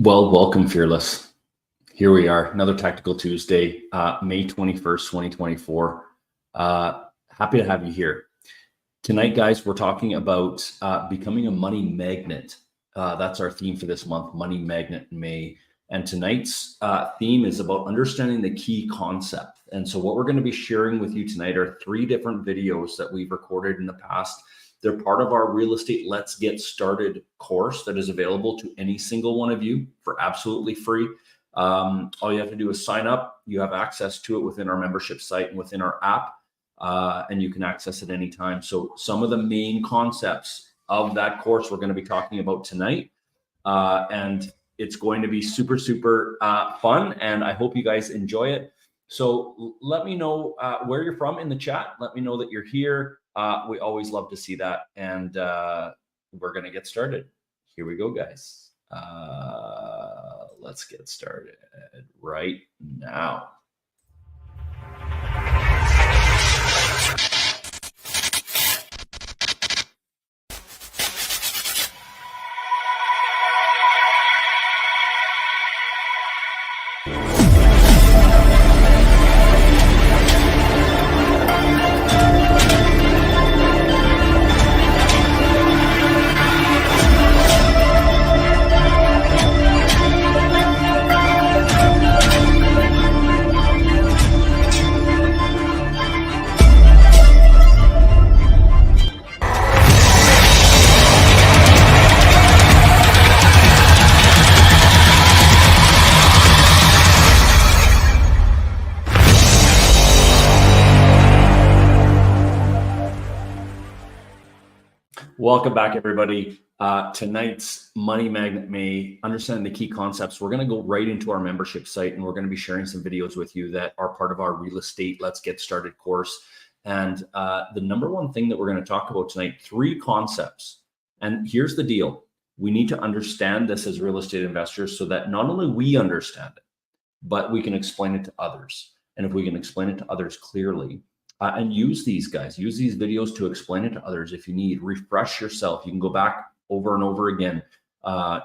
Well, welcome, Fearless. Here we are, another Tactical Tuesday, May 21st, 2024. Happy to have you here. Tonight, guys, we're talking about becoming a money magnet. That's our theme for this month, Money Magnet in May. And tonight's theme is about understanding the key concept. And so what we're going to be sharing with you tonight are 3 different videos that we've recorded in the past. They're part of our Real Estate Let's Get Started course that is available to any single one of you for absolutely free. All you have to do is sign up. You have access to it within our membership site and within our app, and you can access it anytime. So some of the main concepts of that course we're going to be talking about tonight, and it's going to be super fun, and I hope you guys enjoy it. So let me know where you're from in the chat. Let me know that you're here. We always love to see that, and we're going to get started. Here we go, guys. Let's get started right now. Welcome back, everybody. Tonight's Money Magnet May, understanding the key concepts. We're going to go right into our membership site, and we're going to be sharing some videos with you that are part of our Real Estate Let's Get Started course. And the number one thing that we're going to talk about tonight, 3 concepts. And here's the deal. We need to understand this as real estate investors so that not only we understand it, but we can explain it to others. And if we can explain it to others clearly, and use these videos to explain it to others. If you need, refresh yourself. You can go back over and over again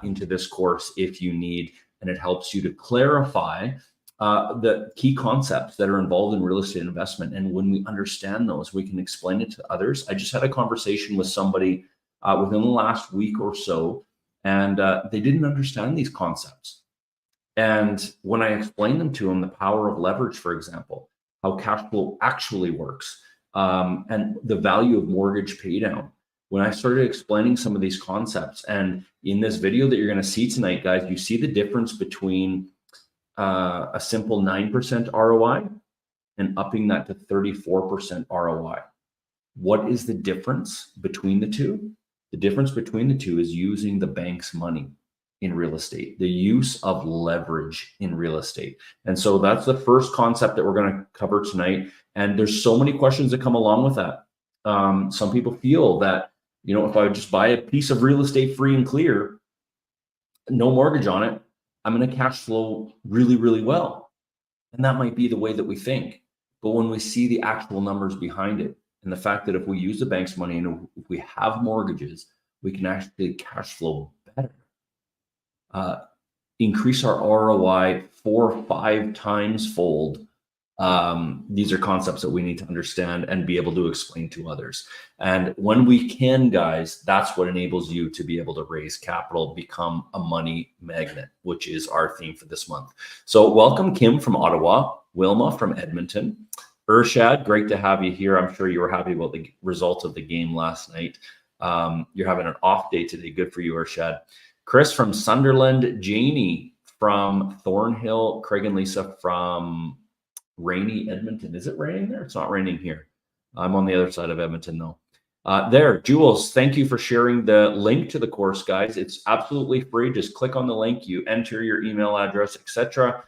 into this course if you need, and it helps you to clarify the key concepts that are involved in real estate investment. And when we understand those, we can explain it to others. I just had a conversation with somebody within the last week or so, and they didn't understand these concepts. And when I explained them to them, the power of leverage, for example, how cash flow actually works, and the value of mortgage paydown. When I started explaining some of these concepts, and in this video that you're going to see tonight, guys, you see the difference between a simple 9% ROI and upping that to 34% ROI. What is the difference between the two? The difference between the two is using the bank's money in real estate, the use of leverage in real estate. And so that's the first concept that we're going to cover tonight. And there's so many questions that come along with that. Some people feel that, if I just buy a piece of real estate free and clear, no mortgage on it, I'm going to cash flow really well. And that might be the way that we think. But when we see the actual numbers behind it, and the fact that if we use the bank's money and if we have mortgages, we can actually cash flow better. Increase our ROI 4 or 5 times fold. These are concepts that we need to understand and be able to explain to others. And when we can, guys, that's what enables you to be able to raise capital, become a money magnet, which is our theme for this month. So welcome, Kim from Ottawa, Wilma from Edmonton, Urshad, great to have you here. I'm sure you were happy about the results of the game last night. You're having an off day today. Good for you, Urshad. Chris from Sunderland, Janie from Thornhill, Craig and Lisa from rainy Edmonton. Is it raining there? It's not raining here. I'm on the other side of Edmonton though. There, Jules, thank you for sharing the link to the course, guys. It's absolutely free. Just click on the link, you enter your email address, etc.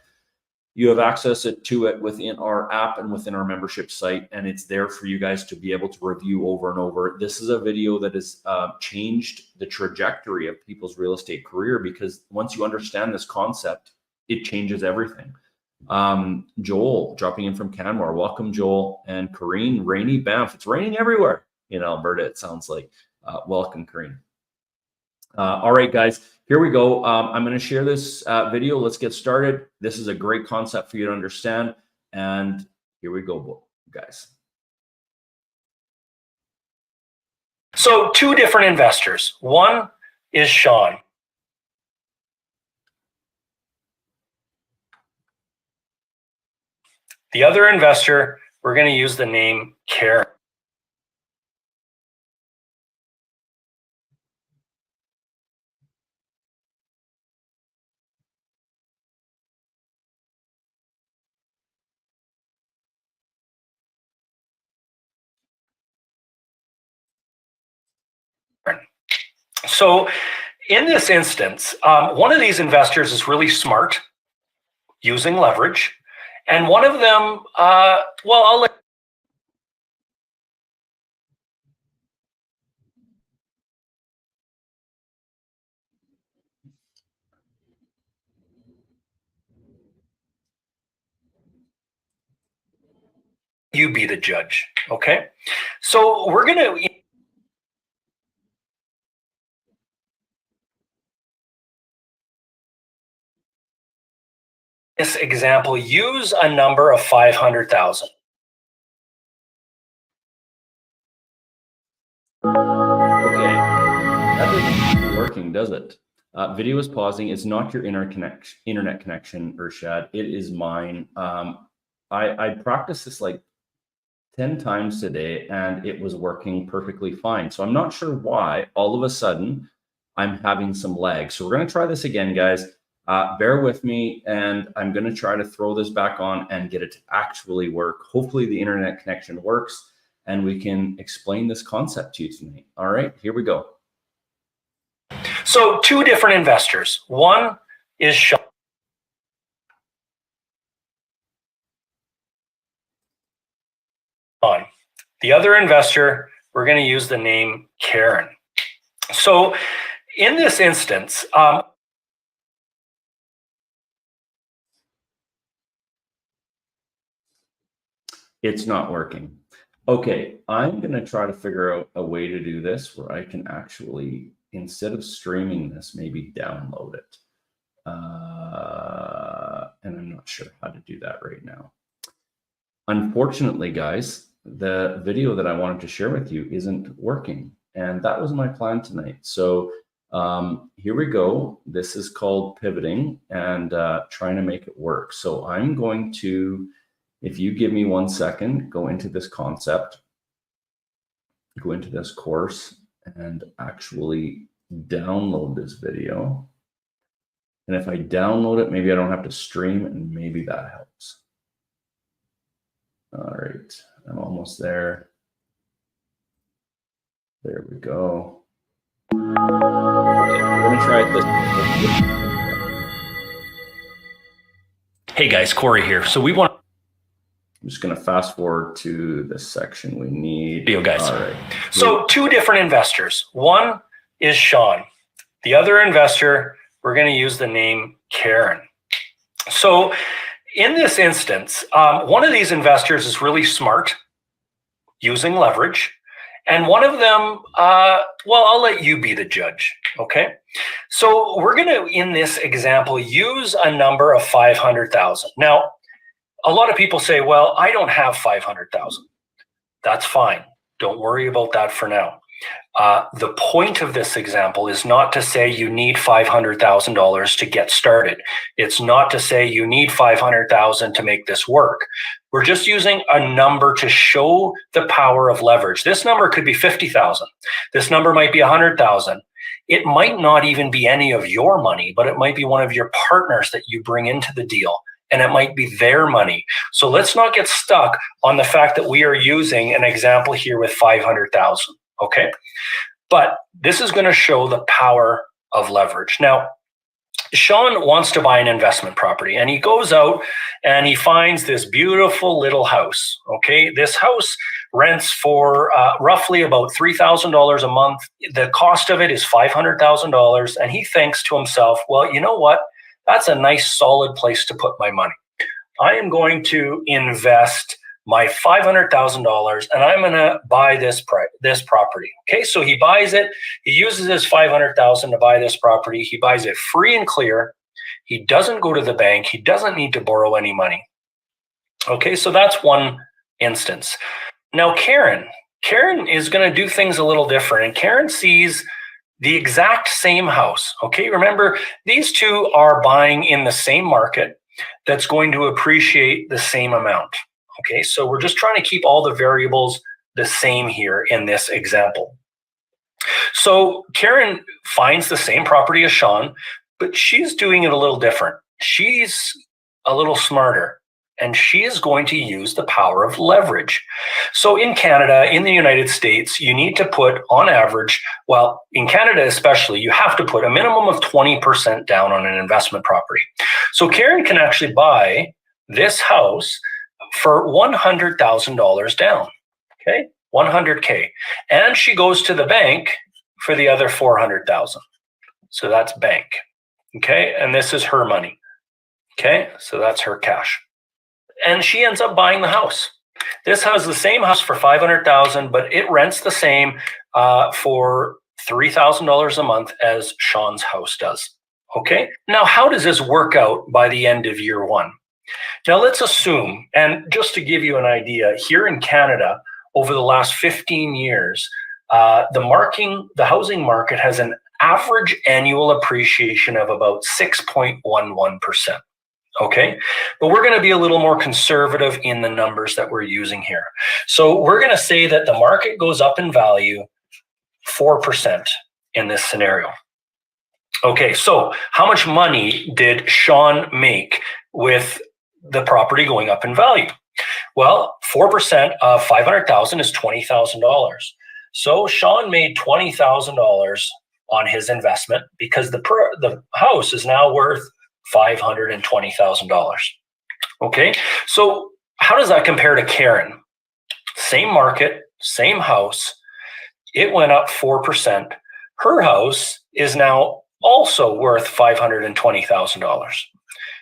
You have access to it within our app and within our membership site, and it's there for you guys to be able to review over and over. This is a video that has changed the trajectory of people's real estate career, because once you understand this concept, it changes everything. Joel dropping in from Canmore. Welcome, Joel. And Corrine, rainy Banff. It's raining everywhere in Alberta, it sounds like. Welcome, Corrine. All right, guys, here we go. I'm going to share this video. Let's get started. This is a great concept for you to understand. And here we go, guys. So 2 different investors. One is Sean. The other investor, we're going to use the name Karen. So in this instance, one of these investors is really smart using leverage. And one of them, well, I'll let you be the judge, okay? So we're going to this example, use a number of 500,000. Okay, that isn't working, does it? Video is pausing. It's not your internet connection, Urshad. It is mine. I practiced this like 10 times today, and it was working perfectly fine. So I'm not sure why all of a sudden I'm having some lag. So we're going to try this again, guys. Bear with me, and I'm going to try to throw this back on and get it to actually work. Hopefully the internet connection works and we can explain this concept to you tonight. All right, here we go. So 2 different investors. One is Sean. The other investor, we're going to use the name Karen. So in this instance, it's not working. Okay, I'm going to try to figure out a way to do this where I can actually, instead of streaming this, maybe download it. And I'm not sure how to do that right now. Unfortunately, guys, the video that I wanted to share with you isn't working. And that was my plan tonight. So here we go. This is called pivoting and trying to make it work. So I'm going to, if you give me 1 second, go into this concept, go into this course, and actually download this video. And if I download it, maybe I don't have to stream, and maybe that helps. All right, I'm almost there. There we go. Okay, we're gonna try it this. hey guys, Corey here. So we want I'm just going to fast forward to the section we need. video, guys. All right. So 2 different investors. One is Sean. The other investor, we're going to use the name Karen. So in this instance, one of these investors is really smart using leverage. And one of them, well, I'll let you be the judge, okay? So we're going to, in this example, use a number of 500,000. Now, a lot of people say, well, I don't have 500,000. That's fine. Don't worry about that for now. The point of this example is not to say you need $500,000 to get started. It's not to say you need 500,000 to make this work. We're just using a number to show the power of leverage. This number could be 50,000. This number might be 100,000. It might not even be any of your money, but it might be one of your partners that you bring into the deal. And it might be their money. So let's not get stuck on the fact that we are using an example here with 500,000, okay? But this is going to show the power of leverage. Now, Sean wants to buy an investment property, and he goes out and he finds this beautiful little house, okay? This house rents for roughly about $3,000 a month. The cost of it is $500,000, and he thinks to himself, well, you know what? That's a nice solid place to put my money. I am going to invest my $500,000 and I'm going to buy this property. Okay, so he buys it. He uses his $500,000 to buy this property. He buys it free and clear. He doesn't go to the bank. He doesn't need to borrow any money. Okay, so that's one instance. Now, Karen is going to do things a little different, and Karen sees the exact same house. Okay, remember, these two are buying in the same market that's going to appreciate the same amount. Okay, so we're just trying to keep all the variables the same here in this example. So Karen finds the same property as Sean, but she's doing it a little different. She's a little smarter, and she is going to use the power of leverage. So in Canada, in the United States, you need to put on average, well, in Canada especially, you have to put a minimum of 20% down on an investment property. So Karen can actually buy this house for $100,000 down, okay, $100K. And she goes to the bank for the other $400,000. So that's bank, okay? And this is her money, okay? So that's her cash. And she ends up buying the house. This has the same house for $500,000, but it rents the same for $3,000 a month as Sean's house does. Okay. Now, how does this work out by the end of year one? Now, let's assume, and just to give you an idea, here in Canada, over the last 15 years, the housing market has an average annual appreciation of about 6.11%. Okay, but we're going to be a little more conservative in the numbers that we're using here. So we're going to say that the market goes up in value 4% in this scenario. Okay, so how much money did Sean make with the property going up in value? Well, 4% of $500,000 is $20,000. So Sean made $20,000 on his investment because the house is now worth $520,000. Okay, so how does that compare to Karen? Same market, same house. It went up 4%. Her house is now also worth $520,000.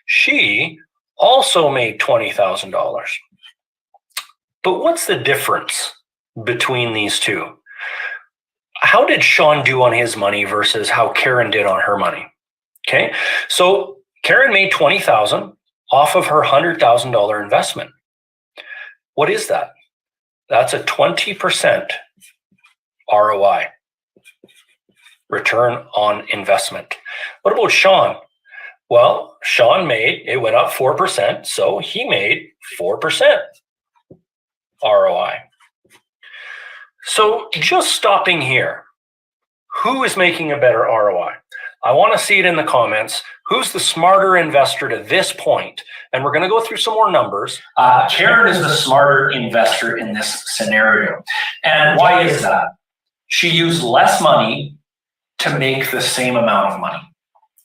She also made $20,000. But what's the difference between these two? How did Sean do on his money versus how Karen did on her money? Okay, so Karen made $20,000 off of her $100,000 investment. What is that? That's a 20% ROI, return on investment. What about Sean? Well, Sean it went up 4%, so he made 4% ROI. So just stopping here, who is making a better ROI? I want to see it in the comments. Who's the smarter investor to this point? And we're going to go through some more numbers. Karen is the smarter investor in this scenario. And why is that? She used less money to make the same amount of money.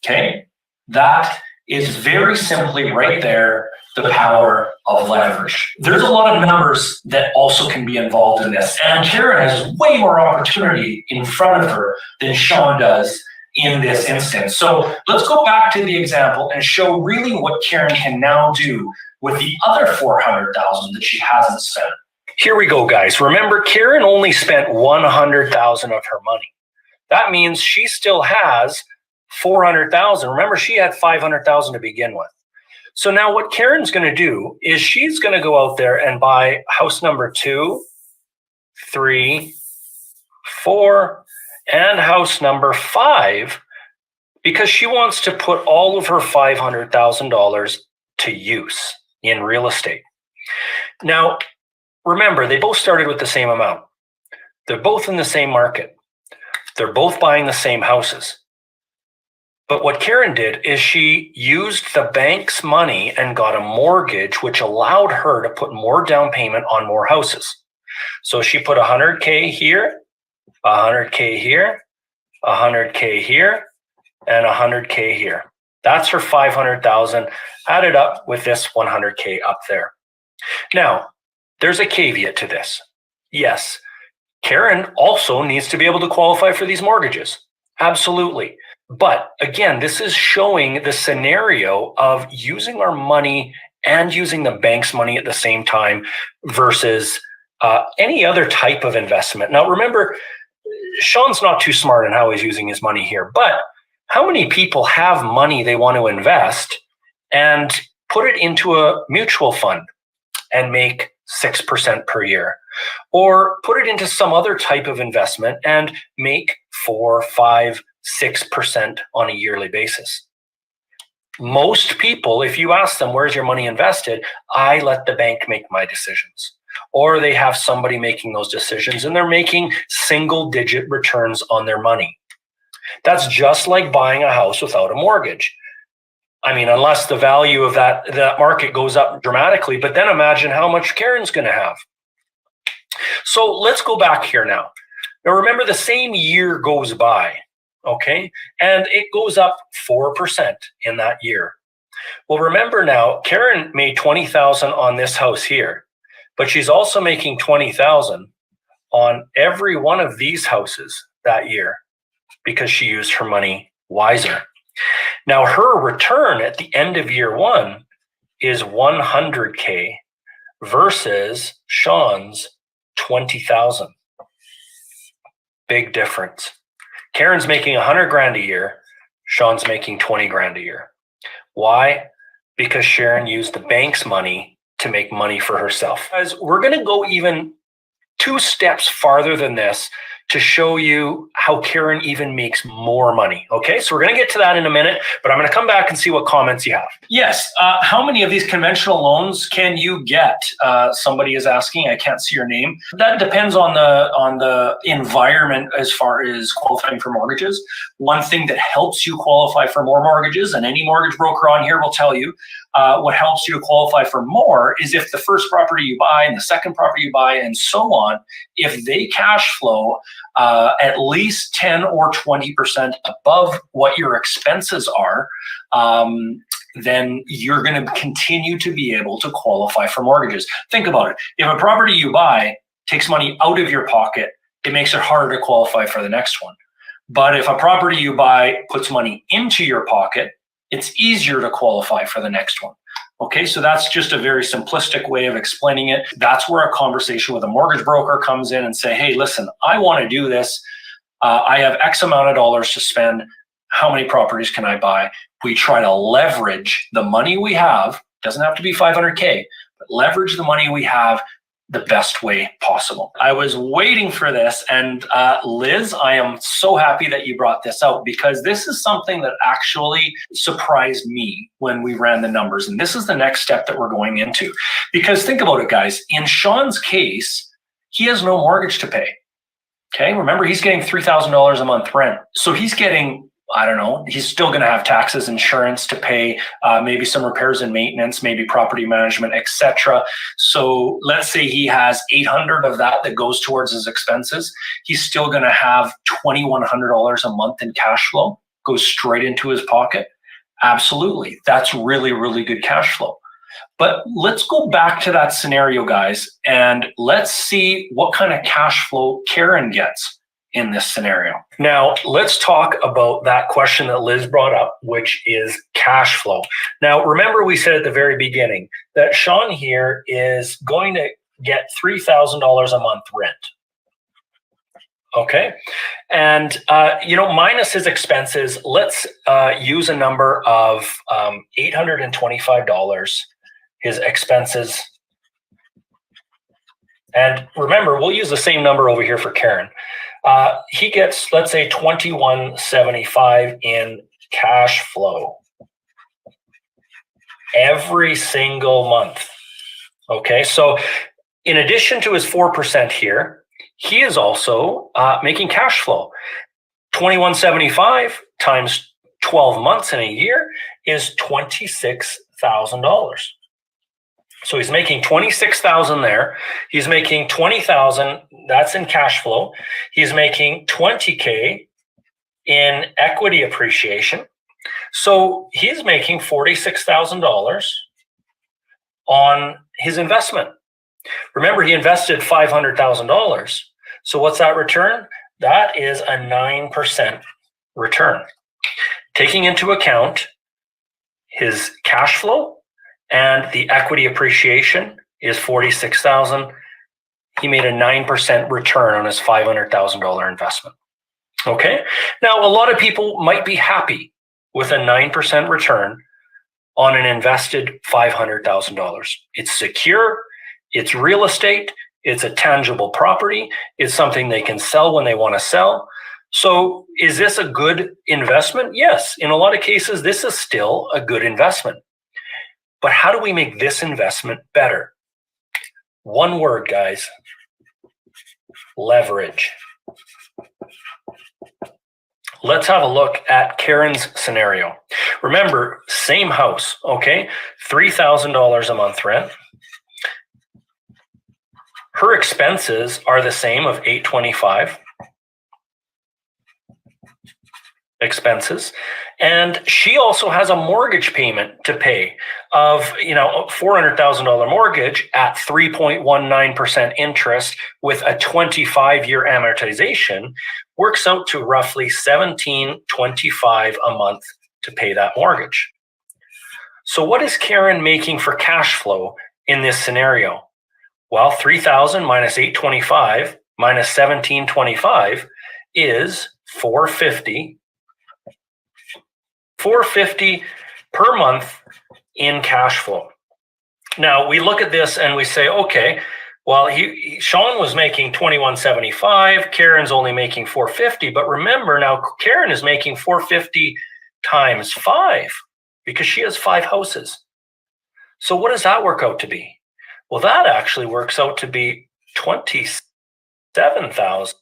Okay? That is very simply right there, the power of leverage. There's a lot of numbers that also can be involved in this. And Karen has way more opportunity in front of her than Sean does in this instance. So let's go back to the example and show really what Karen can now do with the other $400,000 that she hasn't spent. Here we go, guys. Remember, Karen only spent $100,000 of her money. That means she still has $400,000. Remember, she had $500,000 to begin with. So now what Karen's going to do is she's going to go out there and buy house number 2, 3, 4, and house number 5, because she wants to put all of her $500,000 to use in real estate. Now, remember, they both started with the same amount. They're both in the same market. They're both buying the same houses. But what Karen did is she used the bank's money and got a mortgage, which allowed her to put more down payment on more houses. So she put $100K here, $100K here, $100K here, and $100K here. That's her $500,000 added up with this $100K up there. Now, there's a caveat to this. Yes, Karen also needs to be able to qualify for these mortgages. Absolutely. But again, this is showing the scenario of using our money and using the bank's money at the same time versus any other type of investment. Now, remember, Sean's not too smart in how he's using his money here, but how many people have money they want to invest and put it into a mutual fund and make 6% per year, or put it into some other type of investment and make 4, 5, 6% on a yearly basis? Most people, if you ask them, where's your money invested? I let the bank make my decisions. Or they have somebody making those decisions and they're making single-digit returns on their money. That's just like buying a house without a mortgage. I mean, unless the value of that market goes up dramatically, but then imagine how much Karen's going to have. So let's go back here now. Now remember, the same year goes by, okay? And it goes up 4% in that year. Well, remember now, Karen made $20,000 on this house here, but she's also making $20,000 on every one of these houses that year because she used her money wiser. Now, her return at the end of year one is $100K versus Sean's $20,000. Big difference. Karen's making $100,000 a year. Sean's making $20,000 a year. Why? Because Sharon used the bank's money to make money for herself. Guys, we're going to go even 2 steps farther than this to show you how Karen even makes more money. Okay, so we're going to get to that in a minute, but I'm going to come back and see what comments you have. Yes, how many of these conventional loans can you get? Somebody is asking. I can't see your name. That depends on the environment as far as qualifying for mortgages. One thing that helps you qualify for more mortgages, and any mortgage broker on here will tell you, what helps you to qualify for more is if the first property you buy and the second property you buy and so on, if they cash flow at least 10 or 20% above what your expenses are, then you're going to continue to be able to qualify for mortgages. Think about it. If a property you buy takes money out of your pocket, it makes it harder to qualify for the next one. But if a property you buy puts money into your pocket, it's easier to qualify for the next one. Okay, so that's just a very simplistic way of explaining it. That's where a conversation with a mortgage broker comes in and say, hey, listen, I want to do this. I have X amount of dollars to spend. How many properties can I buy? We try to leverage the money we have. Doesn't have to be $500K, but leverage the money we have the best way possible. I was waiting for this, and Liz, I am so happy that you brought this out because this is something that actually surprised me when we ran the numbers, and this is the next step that we're going into. Because think about it, guys. In Sean's case, he has no mortgage to pay. Okay, remember, he's getting $3,000 a month rent. So he's getting, I don't know, he's still going to have taxes, insurance to pay, maybe some repairs and maintenance, maybe property management, etc. So let's say he has $800 of that goes towards his expenses. He's still going to have $2,100 a month in cash flow, goes straight into his pocket. Absolutely. That's really, really good cash flow. But let's go back to that scenario, guys, and let's see what kind of cash flow Karen gets in this scenario. Now, let's talk about that question that Liz brought up, which is cash flow. Now, remember we said at the very beginning that Sean here is going to get $3,000 a month rent. Okay. And, minus his expenses, let's use a number of $825, his expenses. And remember, we'll use the same number over here for Karen. He gets, let's say, $2,175 in cash flow every single month. Okay, so in addition to his 4% here, he is also making cash flow. $2,175 times 12 months in a year is $26,000. So he's making $26,000 there. He's making $20,000. That's in cash flow. He's making $20K in equity appreciation. So he's making $46,000 on his investment. Remember, he invested $500,000. So what's that return? That is a 9% return, taking into account his cash flow and the equity appreciation is $46,000. He made a 9% return on his $500,000 investment. Okay. Now, a lot of people might be happy with a 9% return on an invested $500,000. It's secure, it's real estate, it's a tangible property, it's something they can sell when they want to sell. So is this a good investment? Yes. In a lot of cases, this is still a good investment. But how do we make this investment better? One word, guys. Leverage. Let's have a look at Karen's scenario. Remember, same house, okay? $3,000 a month rent. Her expenses are the same of $825 expenses. And she also has a mortgage payment to pay of, $400,000 mortgage at 3.19% interest with a 25-year amortization works out to roughly $1,725 a month to pay that mortgage. So what is Karen making for cash flow in this scenario? Well, $3,000 minus $825 minus $1,725 is $450 per month in cash flow. Now we look at this and we say, okay, well, Sean was making $2,175, Karen's only making $450, but remember now Karen is making $450 times 5 because she has 5 houses. So what does that work out to be? Well, that actually works out to be $27,000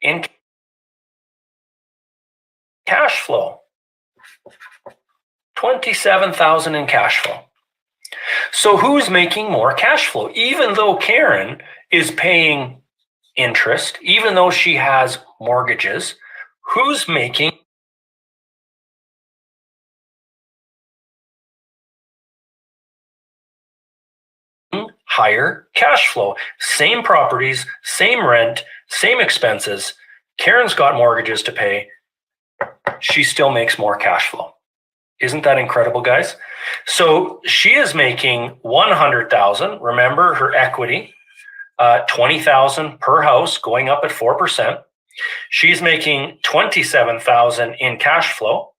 in cash flow. $27,000 in cash flow. So who's making more cash flow? Even though Karen is paying interest, even though she has mortgages, who's making higher cash flow? Same properties, same rent, same expenses. Karen's got mortgages to pay. She still makes more cash flow. Isn't that incredible, guys? So she is making $100,000. Remember her equity, $20,000 per house, going up at 4%. She's making $27,000 in cash flow.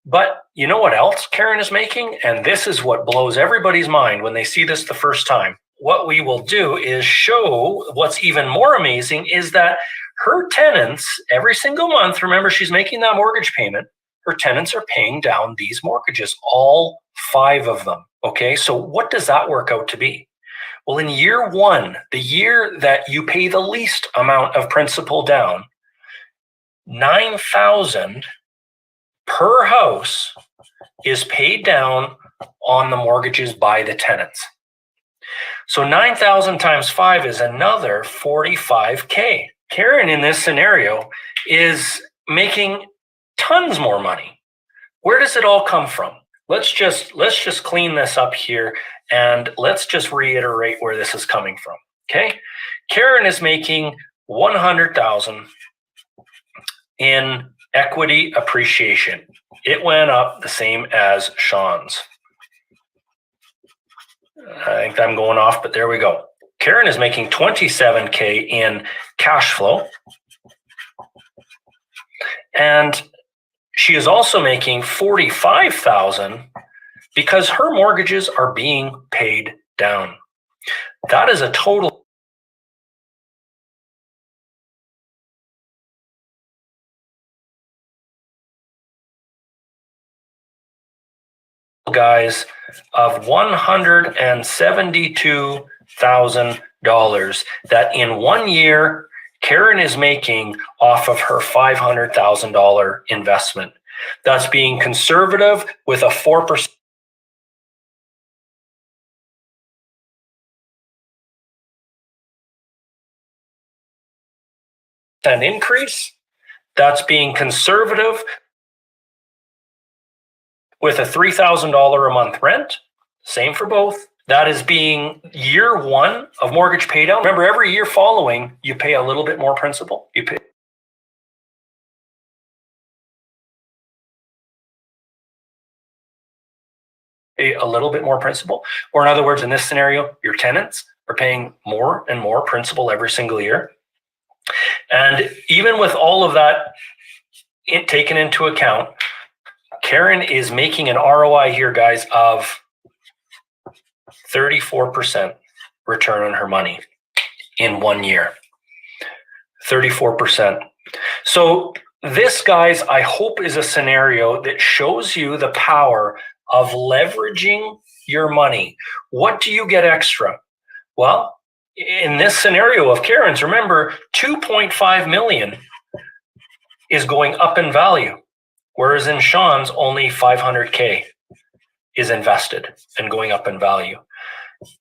But you know what else Karen is making? And this is what blows everybody's mind when they see this the first time. What we will do is show what's even more amazing is that her tenants, every single month, remember she's making that mortgage payment, her tenants are paying down these mortgages, all 5 of them. Okay, so what does that work out to be? Well, in year 1, the year that you pay the least amount of principal down, $9,000 per house is paid down on the mortgages by the tenants. So 9,000 times 5 is another $45K. Karen in this scenario is making tons more money. Where does it all come from? Let's just clean this up here and let's just reiterate where this is coming from. Okay? Karen is making $100,000 in equity appreciation. It went up the same as Sean's. I think I'm going off, but there we go. Karen is making $27K in cash flow. And she is also making $45,000 because her mortgages are being paid down. That is a total, guys, of $172,000 that in 1 year Karen is making off of her $500,000 investment. That's being conservative with a 4% increase. That's being conservative with a $3,000 a month rent. Same for both. That is being year 1 of mortgage paydown. Remember, every year following, you pay a little bit more principal. You pay pay a little bit more principal. Or in other words, in this scenario, your tenants are paying more and more principal every single year. And even with all of that taken into account, Karen is making an ROI here, guys, of 34% return on her money in 1 year. 34%. So this, guys, I hope is a scenario that shows you the power of leveraging your money. What do you get extra? Well, in this scenario of Karen's, remember, 2.5 million is going up in value, whereas in Sean's, only 500K is invested and going up in value.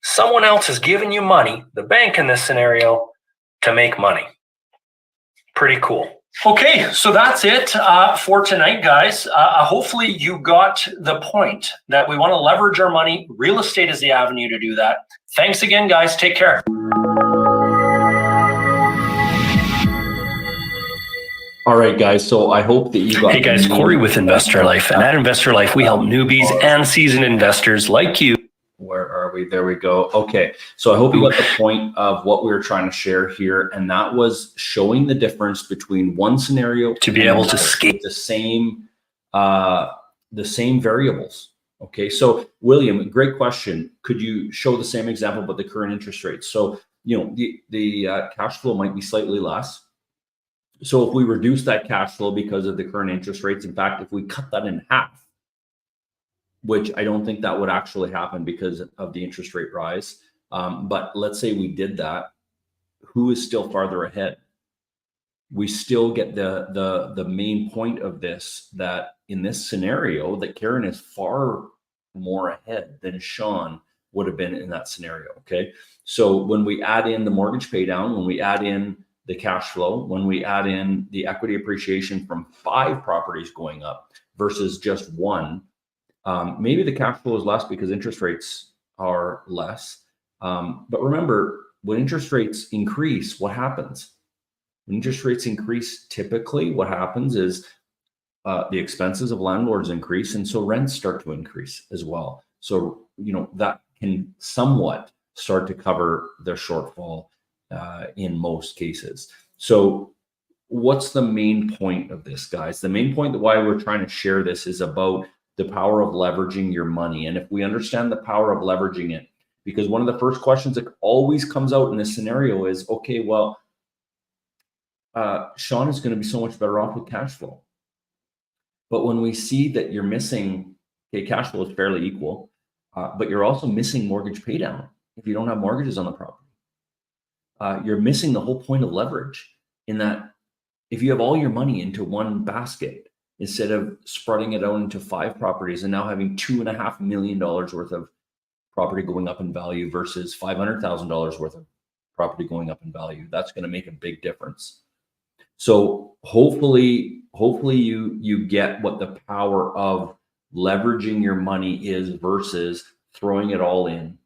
Someone else is giving you money, the bank in this scenario, to make money. Pretty cool. Okay, so that's it for tonight, guys. Hopefully you got the point that we want to leverage our money. Real estate is the avenue to do that. Thanks again, guys. Take care. All right, guys. So I hope that you got. Hey, guys, Corey with Investor Life. And at Investor Life, we help newbies and seasoned investors like you. Where are we? There we go. Okay. So I hope you got the point of what we were trying to share here. And that was showing the difference between one scenario to be able to scale the same variables. Okay. So William, great question. Could you show the same example, but the current interest rates? So, you know, the cash flow might be slightly less. So if we reduce that cash flow because of the current interest rates, in fact, if we cut that in half, which I don't think that would actually happen because of the interest rate rise. But let's say we did that, who is still farther ahead? We still get the main point of this, that in this scenario, that Karen is far more ahead than Sean would have been in that scenario, okay? So when we add in the mortgage pay down, when we add in the cash flow, when we add in the equity appreciation from 5 properties going up versus just 1, maybe the cash flow is less because interest rates are less. But remember, when interest rates increase, what happens? When interest rates increase, typically what happens is the expenses of landlords increase, and so rents start to increase as well. So, you know, that can somewhat start to cover their shortfall in most cases. So what's the main point of this, guys? The main point that why we're trying to share this is about the power of leveraging your money. And if we understand the power of leveraging it, because one of the first questions that always comes out in this scenario is, okay, well, Sean is going to be so much better off with cash flow. But when we see that you're missing, okay, cash flow is fairly equal, but you're also missing mortgage pay down if you don't have mortgages on the property. You're missing the whole point of leverage, in that if you have all your money into one basket, instead of spreading it out into 5 properties and now having $2.5 million worth of property going up in value versus $500,000 worth of property going up in value, that's going to make a big difference. So hopefully you get what the power of leveraging your money is versus throwing it all in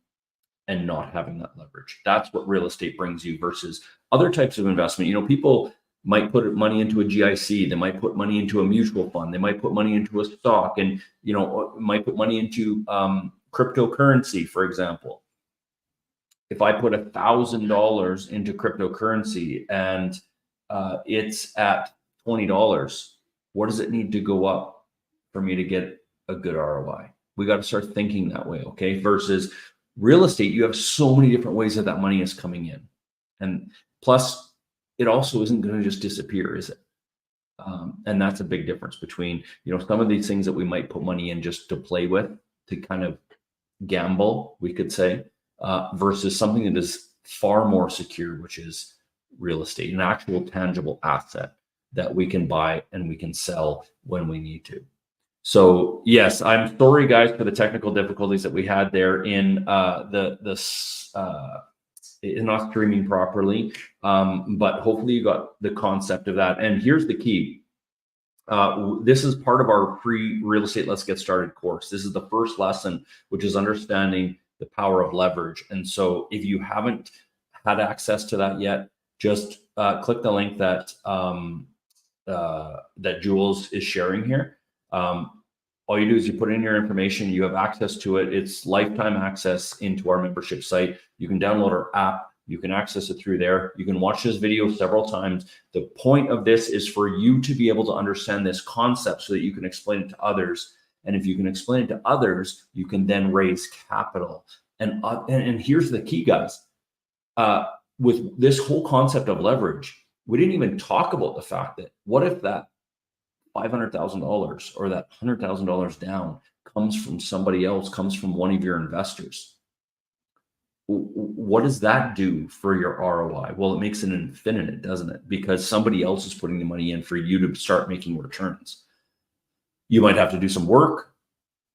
and not having that leverage. That's what real estate brings you versus other types of investment. You know, people might put money into a GIC, they might put money into a mutual fund, they might put money into a stock, and, you know, might put money into cryptocurrency, for example. If I put $1,000 into cryptocurrency and it's at $20, what does it need to go up for me to get a good ROI? We got to start thinking that way, okay? Versus real estate, you have so many different ways that that money is coming in. And plus, it also isn't going to just disappear, is it? And that's a big difference between, you know, some of these things that we might put money in just to play with, to kind of gamble, we could say, versus something that is far more secure, which is real estate, an actual tangible asset that we can buy and we can sell when we need to. So yes, I'm sorry, guys, for the technical difficulties that we had there in is not streaming properly, but hopefully you got the concept of that. And here's the key. This is part of our free Real Estate Let's Get Started course. This is the first lesson, which is understanding the power of leverage. And so if you haven't had access to that yet, just click the link that that Jules is sharing here. All you do is you put in your information, you have access to it. It's lifetime access into our membership site. You can download our app. You can access it through there. You can watch this video several times. The point of this is for you to be able to understand this concept so that you can explain it to others. And if you can explain it to others, you can then raise capital. And here's the key, guys. With this whole concept of leverage, we didn't even talk about the fact that what if that $500,000 or that $100,000 down comes from somebody else, comes from one of your investors? What does that do for your ROI? Well, it makes it infinite, doesn't it? Because somebody else is putting the money in for you to start making returns. You might have to do some work.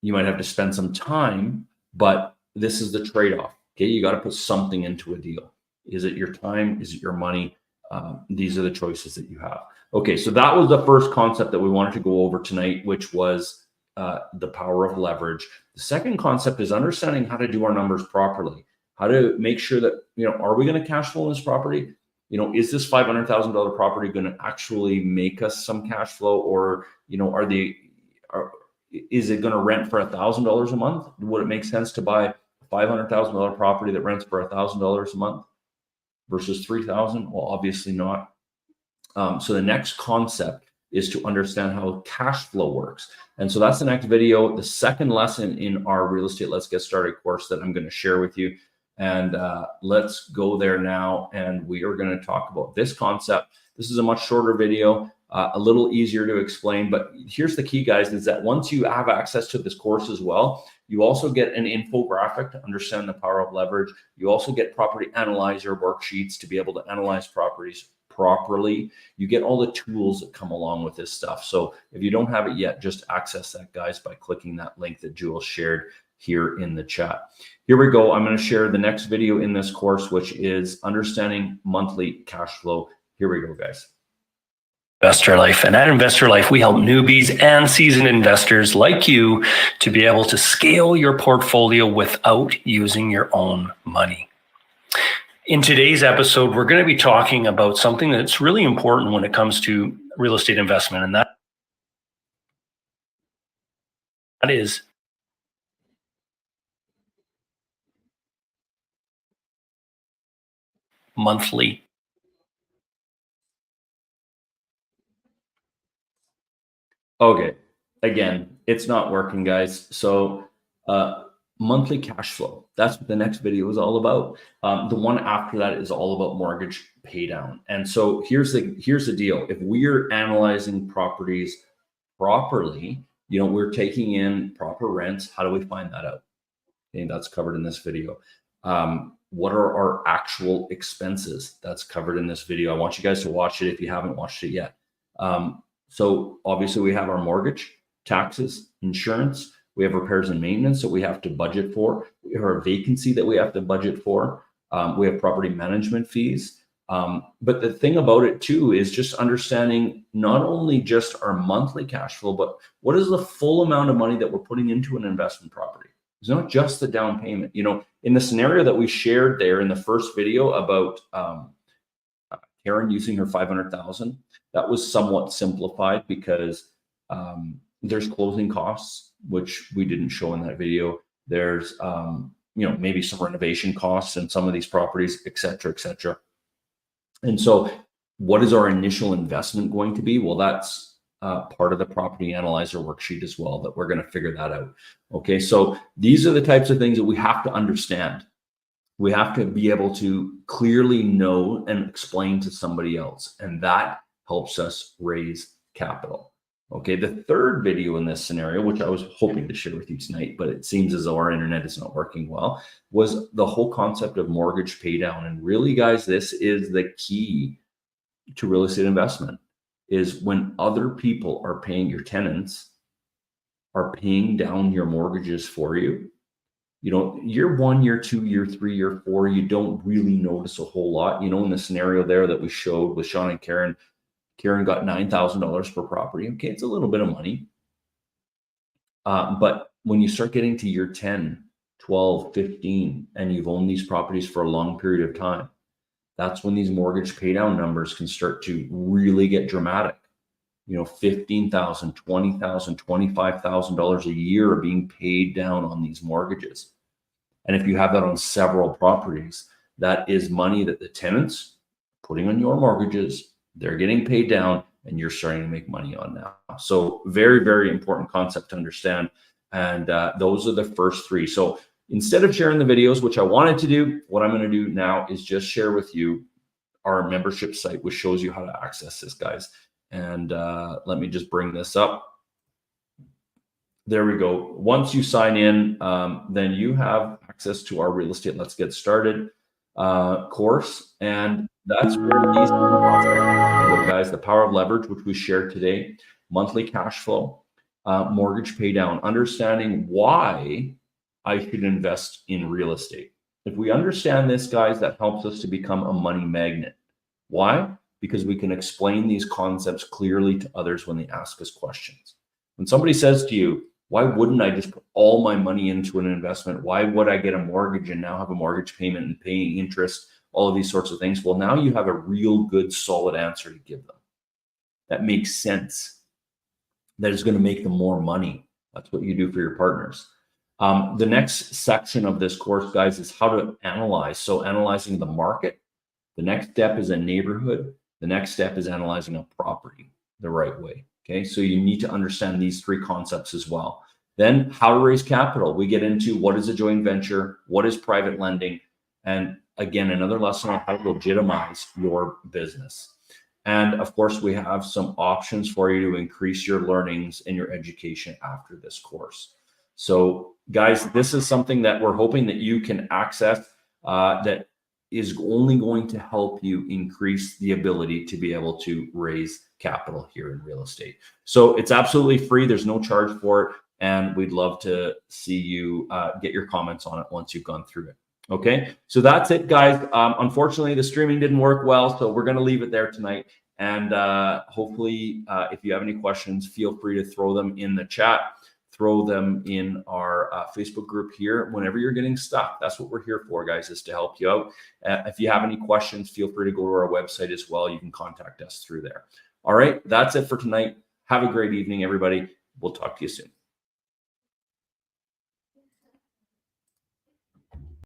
You might have to spend some time, but this is the trade-off. Okay, you got to put something into a deal. Is it your time? Is it your money? These are the choices that you have. Okay, so that was the first concept that we wanted to go over tonight, which was the power of leverage. The second concept is understanding how to do our numbers properly. How to make sure that, are we going to cash flow in this property? Is this $500,000 property going to actually make us some cash flow, or, is it going to rent for $1,000 a month? Would it make sense to buy a $500,000 property that rents for $1,000 a month versus $3,000? Well, obviously not. So the next concept is to understand how cash flow works. And so that's the next video, the second lesson in our Real Estate Let's Get Started course that I'm going to share with you. And let's go there now. And we are going to talk about this concept. This is a much shorter video, a little easier to explain. But here's the key, guys, is that once you have access to this course as well, you also get an infographic to understand the power of leverage. You also get property analyzer worksheets to be able to analyze properties properly. You get all the tools that come along with this stuff. So if you don't have it yet, just access that, guys, by clicking that link that Jewel shared here in the chat. Here we go. I'm going to share the next video in this course, which is understanding monthly cash flow. Here we go, guys. Investor Life. And at Investor Life, we help newbies and seasoned investors like you to be able to scale your portfolio without using your own money. In today's episode, we're going to be talking about something that's really important when it comes to real estate investment, and that is monthly. Okay, again, it's not working, guys. So monthly cash flow, that's what the next video is all about. The one after that is all about mortgage paydown. And so here's the deal. If we're analyzing properties properly, we're taking in proper rents. How do we find that out? Okay, that's covered in this video. What are our actual expenses? That's covered in this video. I want you guys to watch it if you haven't watched it yet. So obviously we have our mortgage, taxes, insurance. We have repairs and maintenance that we have to budget for. We have our vacancy that we have to budget for. We have property management fees. But the thing about it too is just understanding not only just our monthly cash flow, but what is the full amount of money that we're putting into an investment property? It's not just the down payment. In the scenario that we shared there in the first video about Karen using her $500,000, that was somewhat simplified because there's closing costs, which we didn't show in that video. There's maybe some renovation costs in some of these properties, et cetera, et cetera. And so what is our initial investment going to be? Well, that's part of the property analyzer worksheet as well, that we're going to figure that out. Okay, so these are the types of things that we have to understand. We have to be able to clearly know and explain to somebody else, and that helps us raise capital. Okay, the third video in this scenario, which I was hoping to share with you tonight, but it seems as though our internet is not working well, was the whole concept of mortgage paydown. And really, guys, this is the key to real estate investment, is when other people are paying, your tenants are paying down your mortgages for you. Year 1, year 2, year 3, year 4, you don't really notice a whole lot. In the scenario there that we showed with Sean and Karen, Karen got $9,000 per property. Okay, it's a little bit of money. But when you start getting to year 10, 12, 15, and you've owned these properties for a long period of time, that's when these mortgage paydown numbers can start to really get dramatic. $15,000, $20,000, $25,000 a year are being paid down on these mortgages. And if you have that on several properties, that is money that the tenants putting on your mortgages, they're getting paid down, and you're starting to make money on now. So very, very important concept to understand. And those are the first three. So instead of sharing the videos, which I wanted to do, what I'm going to do now is just share with you our membership site, which shows you how to access this, guys. And let me just bring this up. There we go. Once you sign in, then you have access to our Real Estate Let's Get Started course. And that's where these guys, the power of leverage, which we shared today, monthly cash flow, mortgage pay down, understanding why I should invest in real estate. If we understand this, guys, that helps us to become a money magnet. Why? Because we can explain these concepts clearly to others when they ask us questions. When somebody says to you, why wouldn't I just put all my money into an investment? Why would I get a mortgage and now have a mortgage payment and paying interest, all of these sorts of things? Well, now you have a real good, solid answer to give them. That makes sense. That is going to make them more money. That's what you do for your partners. The next section of this course, guys, is how to analyze. So analyzing the market. The next step is a neighborhood. The next step is analyzing a property the right way. Okay, so you need to understand these three concepts as well. Then how to raise capital. We get into what is a joint venture, what is private lending, and again, another lesson on how to legitimize your business. And of course, we have some options for you to increase your learnings and your education after this course. So guys, this is something that we're hoping that you can access that is only going to help you increase the ability to be able to raise capital here in real estate. So it's absolutely free. There's no charge for it. And we'd love to see you get your comments on it once you've gone through it. Okay, so that's it, guys. Unfortunately, the streaming didn't work well, so we're going to leave it there tonight. And hopefully, if you have any questions, feel free to throw them in the chat. Throw them in our Facebook group here whenever you're getting stuck. That's what we're here for, guys, is to help you out. If you have any questions, feel free to go to our website as well. You can contact us through there. All right, that's it for tonight. Have a great evening, everybody. We'll talk to you soon.